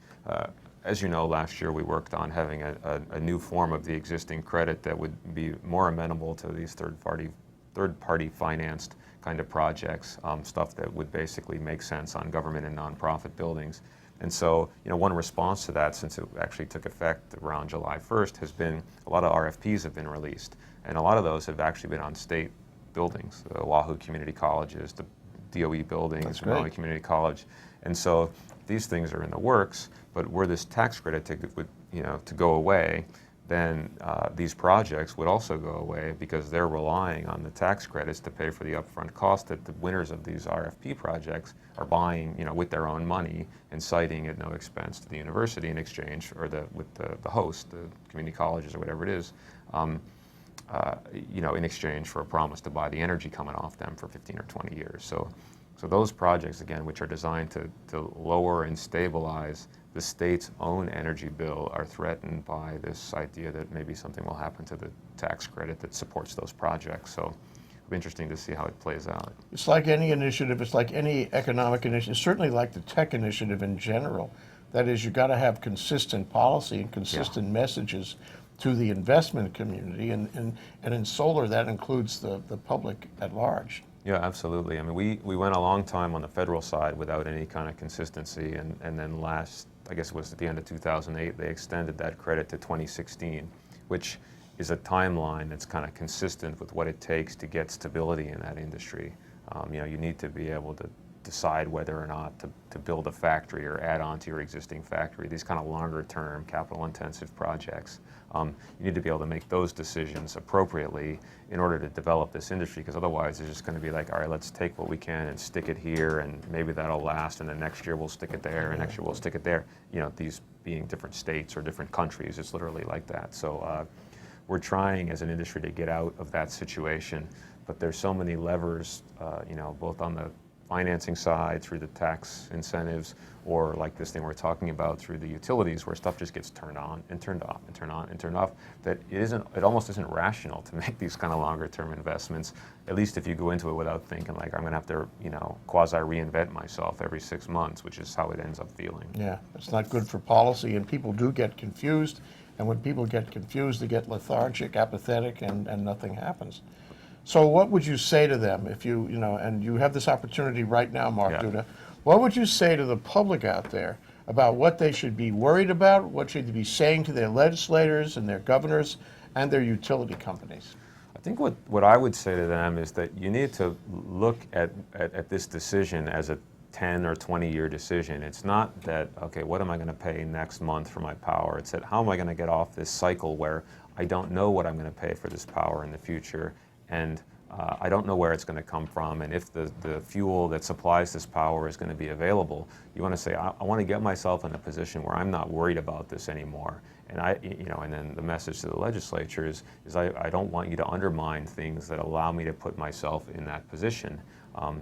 as you know, last year we worked on having a new form of the existing credit that would be more amenable to these third-party financed kind of projects, stuff that would basically make sense on government and nonprofit buildings. And so, one response to that, since it actually took effect around July 1st, has been a lot of RFPs have been released, and a lot of those have actually been on state buildings, the Oahu Community Colleges, the DOE buildings, Maui Community College. And so these things are in the works, but were this tax credit to go away, then these projects would also go away because they're relying on the tax credits to pay for the upfront cost that the winners of these RFP projects are buying, with their own money and citing at no expense to the university in exchange, or with the host, the community colleges or whatever it is, in exchange for a promise to buy the energy coming off them for 15 or 20 years. So those projects, again, which are designed to lower and stabilize the state's own energy bill, are threatened by this idea that maybe something will happen to the tax credit that supports those projects. So it'll be interesting to see how it plays out. It's like any initiative, it's like any economic initiative, certainly like the tech initiative in general. That is, you've got to have consistent policy and consistent messages to the investment community, and in solar that includes the public at large. Yeah, absolutely. I mean, we went a long time on the federal side without any kind of consistency, and then I guess it was at the end of 2008, they extended that credit to 2016, which is a timeline that's kind of consistent with what it takes to get stability in that industry. You need to be able to decide whether or not to build a factory or add on to your existing factory, these kind of longer term capital intensive projects. You need to be able to make those decisions appropriately in order to develop this industry, because otherwise it's just going to be like, all right, let's take what we can and stick it here, and maybe that'll last, and then next year we'll stick it there, and next year we'll stick it there. These being different states or different countries, it's literally like that. So we're trying as an industry to get out of that situation, but there's so many levers, both on the financing side, through the tax incentives, or like this thing we're talking about through the utilities, where stuff just gets turned on and turned off and turned on and turned off, that it almost isn't rational to make these kind of longer term investments, at least if you go into it without thinking like, I'm gonna have to, quasi reinvent myself every 6 months, which is how it ends up feeling. Yeah, it's not good for policy, and people do get confused, and when people get confused, they get lethargic, apathetic, and nothing happens. So what would you say to them if and you have this opportunity right now, Mark Duda, what would you say to the public out there about what they should be worried about, what should they be saying to their legislators and their governors and their utility companies? I think what I would say to them is that you need to look at this decision as a 10 or 20-year decision. It's not that, okay, what am I going to pay next month for my power? It's that, how am I going to get off this cycle where I don't know what I'm going to pay for this power in the future, and I don't know where it's going to come from, and if the fuel that supplies this power is going to be available. You want to say, I want to get myself in a position where I'm not worried about this anymore. And and then the message to the legislature is I don't want you to undermine things that allow me to put myself in that position.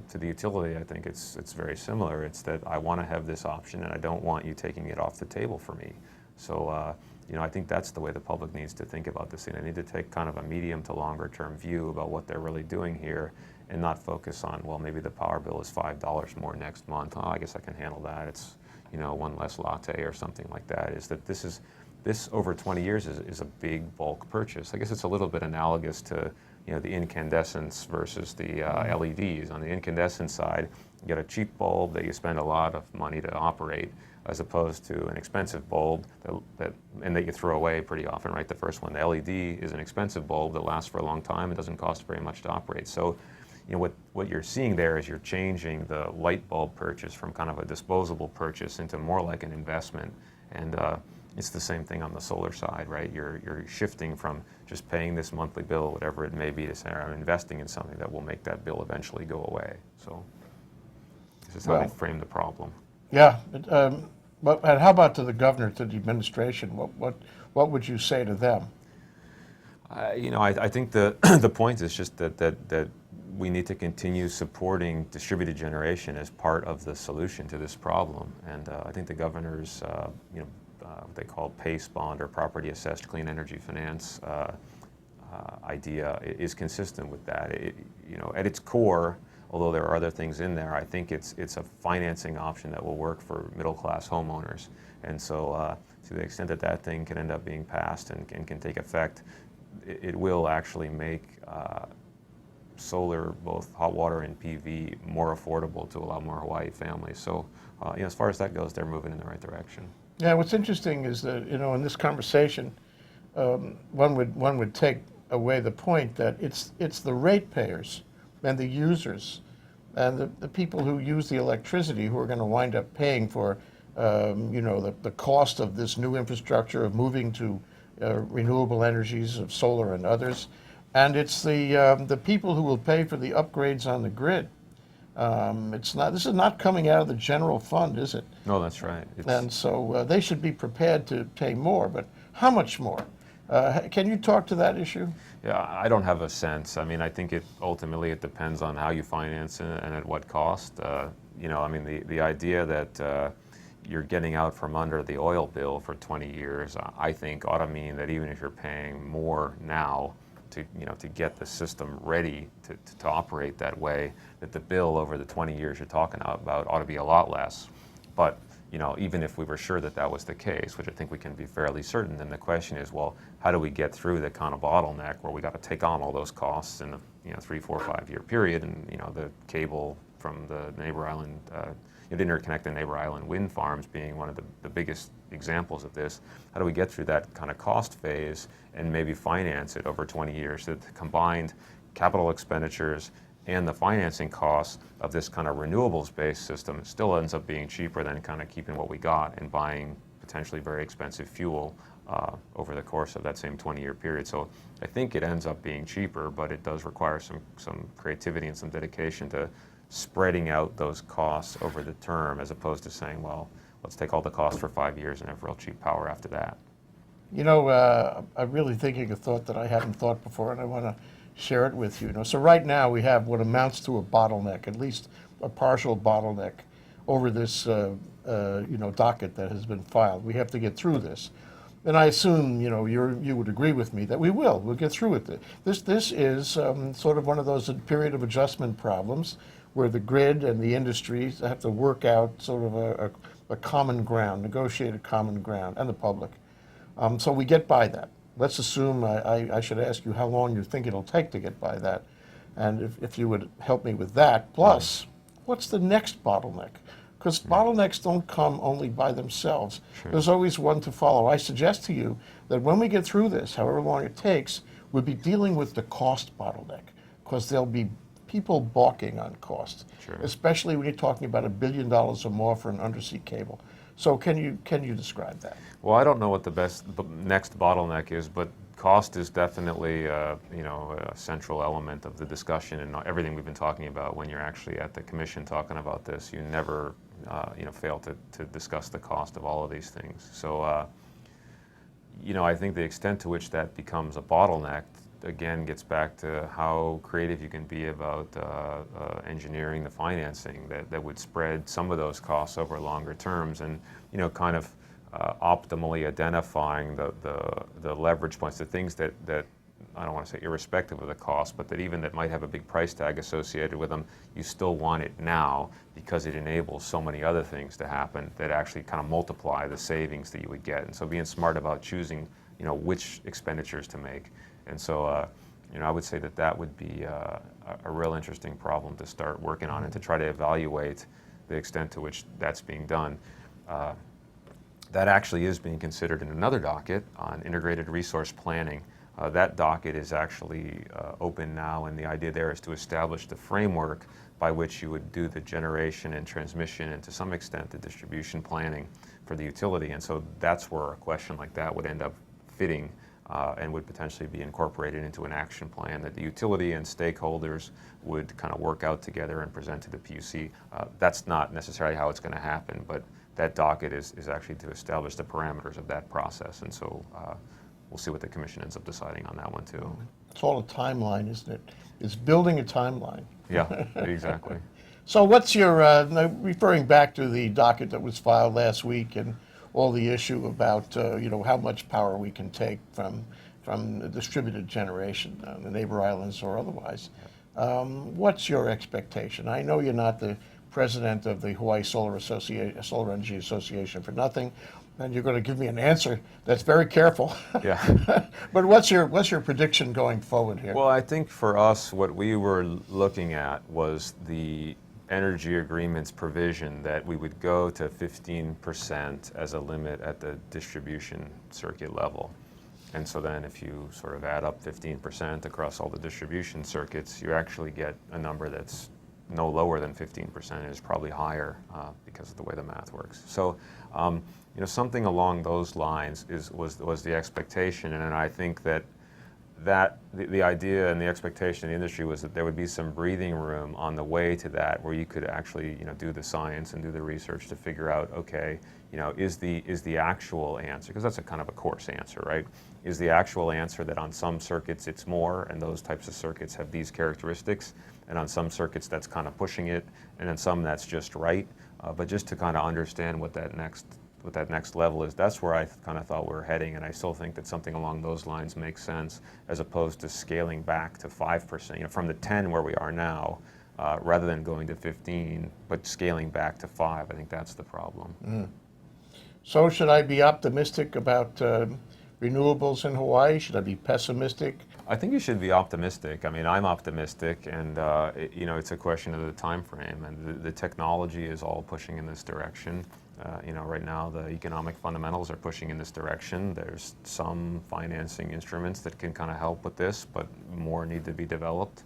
To the utility, I think it's very similar. It's that I want to have this option, and I don't want you taking it off the table for me. So, I think that's the way the public needs to think about this thing. They need to take kind of a medium to longer term view about what they're really doing here, and not focus on, well, maybe the power bill is $5 more next month. Oh, I guess I can handle that. It's, one less latte or something like that. Is that this over 20 years is a big bulk purchase. I guess it's a little bit analogous to the incandescents versus the LEDs. On the incandescent side, you get a cheap bulb that you spend a lot of money to operate, as opposed to an expensive bulb that you throw away pretty often, right? The first one, the LED, is an expensive bulb that lasts for a long time. It doesn't cost very much to operate. So, what you're seeing there is you're changing the light bulb purchase from kind of a disposable purchase into more like an investment. And it's the same thing on the solar side, right? You're shifting from just paying this monthly bill, whatever it may be, to say, I'm investing in something that will make that bill eventually go away. So this is how they frame the problem. Yeah, but and how about to the governor, to the administration? What would you say to them? I think the point is just that we need to continue supporting distributed generation as part of the solution to this problem. And I think the governor's, what they call PACE bond, or property assessed clean energy finance idea, is consistent with that. At its core, although there are other things in there, I think it's a financing option that will work for middle class homeowners. And so to the extent that that thing can end up being passed and can take effect, it will actually make solar, both hot water and PV, more affordable to allow more Hawaii families. So as far as that goes, they're moving in the right direction. Yeah, what's interesting is that, in this conversation, one would take away the point that it's the ratepayers and the users and the people who use the electricity who are going to wind up paying for, the cost of this new infrastructure, of moving to renewable energies, of solar and others. And it's the people who will pay for the upgrades on the grid. This is not coming out of the general fund, is it? No, that's right. And so they should be prepared to pay more, but how much more? Can you talk to that issue? Yeah, I don't have a sense. I mean, I think ultimately it depends on how you finance it and at what cost. The idea that you're getting out from under the oil bill for 20 years, I think ought to mean that even if you're paying more now to get the system ready to operate that way, that the bill over the 20 years you're talking about ought to be a lot less. But even if we were sure that that was the case, which I think we can be fairly certain, then the question is, well, how do we get through the kind of bottleneck where we got to take on all those costs in a 3, 4, 5 year period, and the cable from the neighbor island, interconnect the neighbor island wind farms being one of the biggest examples of this. How do we get through that kind of cost phase and maybe finance it over 20 years? So the combined capital expenditures and the financing costs of this kind of renewables-based system still ends up being cheaper than kind of keeping what we got and buying potentially very expensive fuel over the course of that same 20-year period. So I think it ends up being cheaper, but it does require some creativity and some dedication to spreading out those costs over the term, as opposed to saying, well, let's take all the costs for 5 years and have real cheap power after that. I'm really thinking a thought that I hadn't thought before, and I want to share it with you. So right now we have what amounts to a bottleneck, at least a partial bottleneck over this docket that has been filed. We have to get through this. And I assume, you would agree with me that we will. We'll get through it. This is sort of one of those period of adjustment problems where the grid and the industries have to work out sort of a common ground, negotiate a common ground, and the public. So we get by that. Let's assume, I should ask you how long you think it'll take to get by that. And if you would help me with that. Plus, what's the next bottleneck? Because bottlenecks don't come only by themselves. Sure. There's always one to follow. I suggest to you that when we get through this, however long it takes, we'll be dealing with the cost bottleneck, because there'll be people balking on cost, sure, especially when you're talking about $1 billion or more for an undersea cable. So can you describe that? Well, I don't know what the next bottleneck is, but cost is definitely a central element of the discussion and everything we've been talking about. When you're actually at the commission talking about this, you never fail to discuss the cost of all of these things. So I think the extent to which that becomes a bottleneck again gets back to how creative you can be about engineering the financing that would spread some of those costs over longer terms, and kind of optimally identifying the leverage points, the things that I don't want to say irrespective of the cost, but that might have a big price tag associated with them, you still want it now because it enables so many other things to happen that actually kind of multiply the savings that you would get. And so being smart about choosing which expenditures to make. And so, I would say that would be a real interesting problem to start working on and to try to evaluate the extent to which that's being done. That actually is being considered in another docket on integrated resource planning. That docket is actually open now, and the idea there is to establish the framework by which you would do the generation and transmission and to some extent the distribution planning for the utility. And so that's where a question like that would end up fitting and would potentially be incorporated into an action plan that the utility and stakeholders would kind of work out together and present to the PUC. That's not necessarily how it's going to happen, but that docket is actually to establish the parameters of that process. And so we'll see what the commission ends up deciding on that one too. It's all a timeline, isn't it? It's building a timeline. Yeah, exactly. So what's your, referring back to the docket that was filed last week and all the issue about how much power we can take from the distributed generation on the neighbor islands or otherwise. What's your expectation? I know you're not the president of the Hawaii Solar Energy Association for nothing, and you're going to give me an answer that's very careful. Yeah. But what's your prediction going forward here? Well, I think for us, what we were looking at was the energy agreements provision that we would go to 15% as a limit at the distribution circuit level. And so then if you sort of add up 15% across all the distribution circuits, you actually get a number that's no lower than 15%, and is probably higher because of the way the math works. So something along those lines was the expectation, and I think that the idea and the expectation in the industry was that there would be some breathing room on the way to that, where you could actually do the science and do the research to figure out, okay, is the actual answer, because that's a kind of a coarse answer, right? Is the actual answer that on some circuits it's more, and those types of circuits have these characteristics, and on some circuits that's kind of pushing it, and on some that's just right. But just to kind of understand what that next level is, that's where I kind of thought we were heading, and I still think that something along those lines makes sense, as opposed to scaling back to 5%, from the 10 where we are now, rather than going to 15, but scaling back to 5. I think that's the problem. Mm. So should I be optimistic about renewables in Hawaii? Should I be pessimistic? I think you should be optimistic. I mean, I'm optimistic, and it's a question of the time frame, and the technology is all pushing in this direction. Right now the economic fundamentals are pushing in this direction. There's some financing instruments that can kind of help with this, but more need to be developed.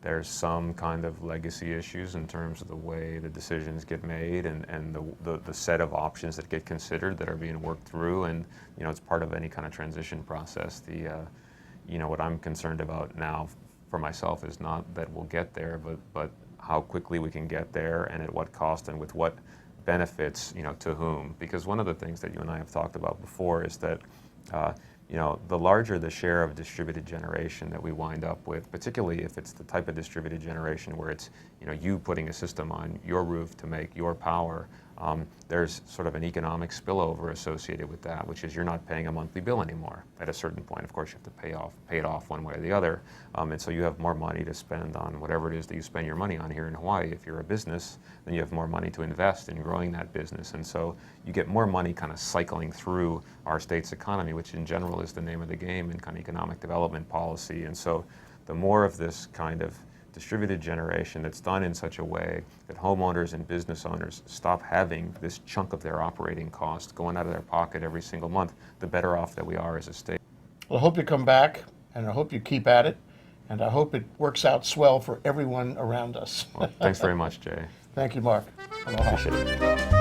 There's some kind of legacy issues in terms of the way the decisions get made and the set of options that get considered that are being worked through, and it's part of any kind of transition process. What I'm concerned about now for myself is not that we'll get there, but how quickly we can get there, and at what cost, and with what benefits, to whom. Because one of the things that you and I have talked about before is that, the larger the share of distributed generation that we wind up with, particularly if it's the type of distributed generation where it's, you putting a system on your roof to make your power, there's sort of an economic spillover associated with that, which is you're not paying a monthly bill anymore. At a certain point, of course, you have to pay it off one way or the other, and so you have more money to spend on whatever it is that you spend your money on here in Hawaii. If you're a business, then you have more money to invest in growing that business, and so you get more money kind of cycling through our state's economy, which in general is the name of the game in kind of economic development policy. And so the more of this kind of distributed generation that's done in such a way that homeowners and business owners stop having this chunk of their operating cost going out of their pocket every single month, the better off that we are as a state. Well, I hope you come back, and I hope you keep at it, and I hope it works out swell for everyone around us. Well, thanks very much, Jay. Thank you, Mark. Aloha. Appreciate it.